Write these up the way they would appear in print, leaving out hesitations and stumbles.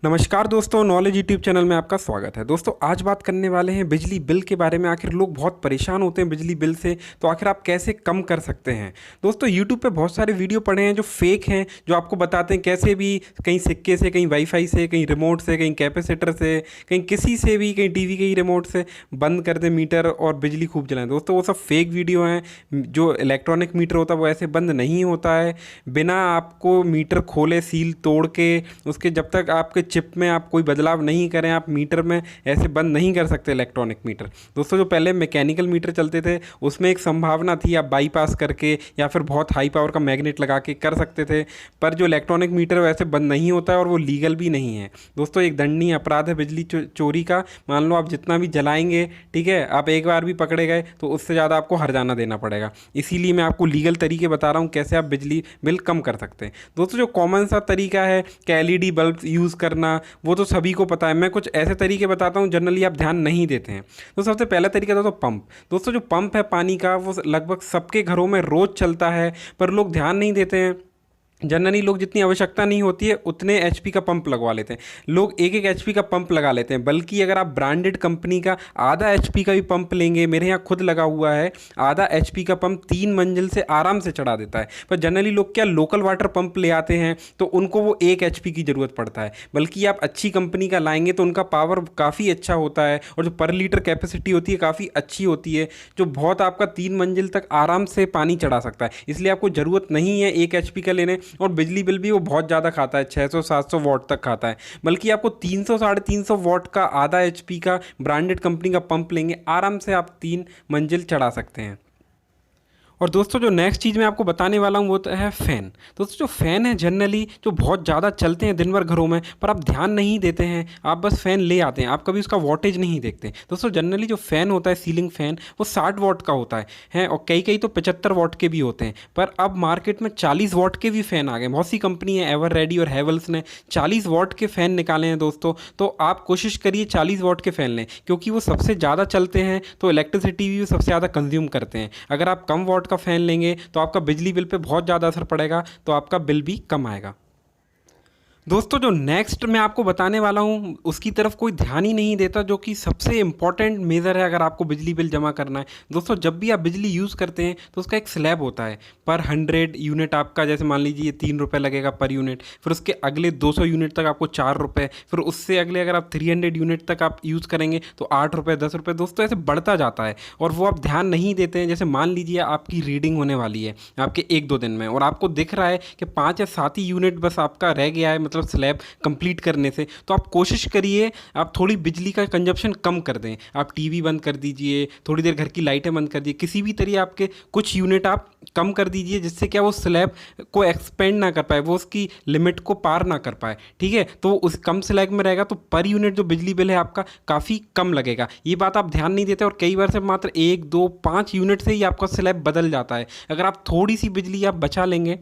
नमस्कार दोस्तों, knowledge YouTube channel में आपका स्वागत है। दोस्तों आज बात करने वाले हैं बिजली बिल के बारे में। आखिर लोग बहुत परेशान होते हैं बिजली बिल से, तो आखिर आप कैसे कम कर सकते हैं। दोस्तों यूट्यूब पे बहुत सारे वीडियो पड़े हैं जो फेक हैं, जो आपको बताते हैं कैसे भी कहीं सिक्के से, कहीं वाईफाई से, कहीं रिमोट से, कहीं कैपेसिटर से, कहीं किसी से भी, कहीं टीवी के ही रिमोट से बंद कर दें मीटर और बिजली खूब जलाएं। दोस्तों वो सब फेक वीडियो हैं। जो इलेक्ट्रॉनिक मीटर होता है वो ऐसे बंद नहीं होता है। बिना आपको मीटर खोले, सील तोड़ के, उसके जब तक आपके चिप में आप कोई बदलाव नहीं करें, आप मीटर में ऐसे बंद नहीं कर सकते इलेक्ट्रॉनिक मीटर। दोस्तों जो पहले मैकेनिकल मीटर चलते थे उसमें एक संभावना थी, आप बाईपास करके या फिर बहुत हाई पावर का मैग्नेट लगा के कर सकते थे, पर जो इलेक्ट्रॉनिक मीटर वैसे बंद नहीं होता है और वो लीगल भी नहीं है। दोस्तों एक दंडनीय अपराध है बिजली चोरी का। मान लो आप जितना भी जलाएंगे, ठीक है, आप एक बार भी पकड़े गए तो उससे ज़्यादा आपको हर्जाना देना पड़ेगा। इसीलिए मैं आपको लीगल तरीके बता रहा हूँ कैसे आप बिजली बिल कम कर सकते हैं। दोस्तों जो कॉमन सा तरीका है कि एलईडी बल्ब यूज़ करना, वो तो सभी को पता है। मैं कुछ ऐसे तरीके बताता हूँ जनरली आप ध्यान नहीं देते हैं। तो सबसे पहला तरीका था तो पंप। दोस्तों जो पंप है पानी का, वो लगभग सबके घरों में रोज़ चलता है, पर लोग ध्यान नहीं देते हैं। जनरली लोग जितनी आवश्यकता नहीं होती है उतने एचपी का पंप लगवा लेते हैं। लोग एक एक एचपी का पंप लगा लेते हैं, बल्कि अगर आप ब्रांडेड कंपनी का आधा एचपी का भी पंप लेंगे, मेरे यहाँ खुद लगा हुआ है, आधा एचपी का पंप 3 मंजिल से आराम से चढ़ा देता है। पर जनरली लोग क्या लोकल वाटर पंप ले आते हैं तो उनको वो 1 एचपी की ज़रूरत पड़ता है, बल्कि आप अच्छी कंपनी का लाएंगे तो उनका पावर काफ़ी अच्छा होता है और जो पर लीटर कैपेसिटी होती है काफ़ी अच्छी होती है, जो बहुत आपका 3 मंजिल तक आराम से पानी चढ़ा सकता है। इसलिए आपको ज़रूरत नहीं है 1 एचपी का लेने, और बिजली बिल भी वो बहुत ज़्यादा खाता है, 600-700 वॉट तक खाता है। बल्कि आपको 300-350 वॉट का आधा एचपी का ब्रांडेड कंपनी का पंप लेंगे, आराम से आप 3 मंजिल चढ़ा सकते हैं। और दोस्तों जो नेक्स्ट चीज़ मैं आपको बताने वाला हूँ वो तो है फ़ैन। दोस्तों जो फ़ैन है जनरली जो बहुत ज़्यादा चलते हैं दिन भर घरों में, पर आप ध्यान नहीं देते हैं, आप बस फ़ैन ले आते हैं, आप कभी उसका वॉटेज नहीं देखते। दोस्तों जनरली जो फ़ैन होता है, सीलिंग फ़ैन, वो 60 वॉट का होता है और कई कई तो 75 वॉट के भी होते हैं। पर अब मार्केट में 40 वॉट के भी फ़ैन आ गए। बहुत सी कंपनी है, एवर रेडी और हैवेल्स ने 40 वॉट के फ़ैन निकाले हैं दोस्तों। तो आप कोशिश करिए 40 वॉट के फ़ैन लें, क्योंकि वो सबसे ज़्यादा चलते हैं तो इलेक्ट्रिसिटी भी सबसे ज़्यादा कंज्यूम करते हैं। अगर आप कम वॉट का फ़ैन लेंगे तो आपका बिजली बिल पे बहुत ज़्यादा असर पड़ेगा, तो आपका बिल भी कम आएगा। दोस्तों जो नेक्स्ट मैं आपको बताने वाला हूँ उसकी तरफ कोई ध्यान ही नहीं देता, जो कि सबसे इम्पॉर्टेंट मेज़र है अगर आपको बिजली बिल जमा करना है। दोस्तों जब भी आप बिजली यूज़ करते हैं तो उसका एक स्लैब होता है, पर 100 यूनिट आपका, जैसे मान लीजिए 3 रुपये लगेगा पर यूनिट, फिर उसके अगले 200 यूनिट तक आपको 4 रुपये, फिर उससे अगले अगर आप 300 यूनिट तक आप यूज़ करेंगे तो 8 रुपये, 10 रुपये। दोस्तों ऐसे बढ़ता जाता है और वो आप ध्यान नहीं देते हैं। जैसे मान लीजिए आपकी रीडिंग होने वाली है आपके 1-2 दिन में और आपको दिख रहा है कि 5 या 7 ही यूनिट बस आपका रह गया है, मतलब स्लैब कंप्लीट करने से, तो आप कोशिश करिए आप थोड़ी बिजली का कंजप्शन कम कर दें। आप टीवी बंद कर दीजिए, थोड़ी देर घर की लाइटें बंद कर दीजिए, किसी भी तरीके आपके कुछ यूनिट आप कम कर दीजिए, जिससे क्या वो स्लैब को एक्सपेंड ना कर पाए, वो उसकी लिमिट को पार ना कर पाए। ठीक है, तो उस कम स्लैब में रहेगा तो पर यूनिट जो बिजली बिल है आपका काफ़ी कम लगेगा। ये बात आप ध्यान नहीं देते और कई बार से मात्र 1, 2, 5 यूनिट से ही आपका स्लैब बदल जाता है। अगर आप थोड़ी सी बिजली आप बचा लेंगे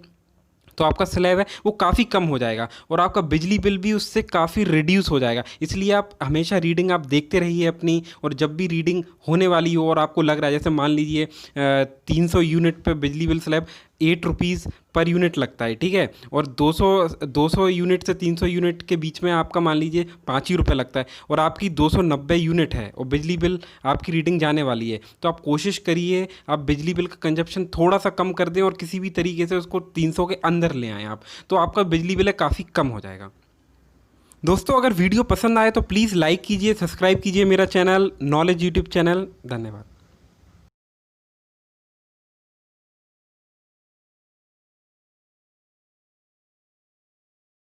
तो आपका स्लैब है वो काफ़ी कम हो जाएगा और आपका बिजली बिल भी उससे काफ़ी रिड्यूस हो जाएगा। इसलिए आप हमेशा रीडिंग आप देखते रहिए अपनी, और जब भी रीडिंग होने वाली हो और आपको लग रहा है, जैसे मान लीजिए 300 यूनिट पे बिजली bill slab 8 rupees per unit लगता है, ठीक है, और 200 यूनिट से 300 यूनिट के बीच में आपका मान लीजिए 5 ही रुपये लगता है, और आपकी 290 यूनिट है और बिजली बिल आपकी रीडिंग जाने वाली है, तो आप कोशिश करिए आप बिजली बिल का कंजप्शन थोड़ा सा कम कर दें और किसी भी तरीके से उसको 300 के अंदर ले आएँ आप, तो आपका बिजली बिल है काफ़ी कम हो जाएगा। दोस्तों अगर वीडियो पसंद आए तो प्लीज़ लाइक कीजिए, सब्सक्राइब कीजिए मेरा चैनल नॉलेज यूट्यूब चैनल। धन्यवाद।